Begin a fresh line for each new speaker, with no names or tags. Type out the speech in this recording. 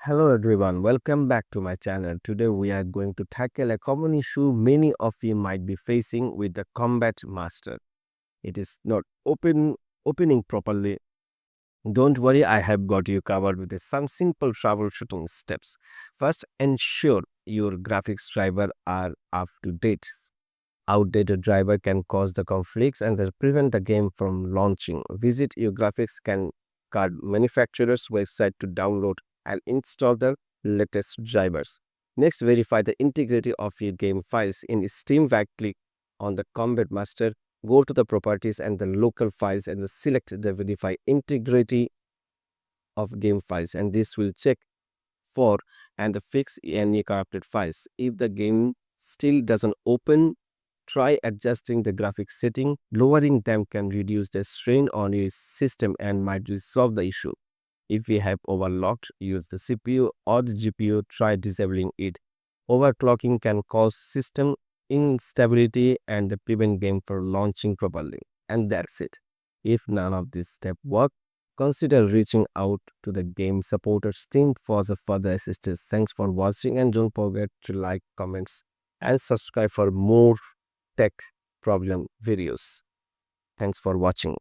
Hello everyone, welcome back to my channel. Today we are going to tackle a common issue many of you might be facing with the Combat Master. It is not opening properly. Don't worry, I have got you covered with some simple troubleshooting steps. First, ensure your graphics driver are up to date. Outdated driver can cause the conflicts and prevent the game from launching. Visit your card manufacturer's website to download and install the latest drivers. Next, verify the integrity of your game files. In Steam, right-click on the Combat Master, go to the properties and the local files and select the verify integrity of game files, and this will check for and fix any corrupted files. If the game still doesn't open, try adjusting the graphics setting. Lowering them can reduce the strain on your system and might resolve the issue. If we have overclocked, use the CPU or the GPU, try disabling it. Overclocking can cause system instability and prevent game from launching properly. And that's it. If none of these steps work, consider reaching out to the game supporters team for the further assistance. Thanks for watching and don't forget to like, comments and subscribe for more tech problem videos. Thanks for watching.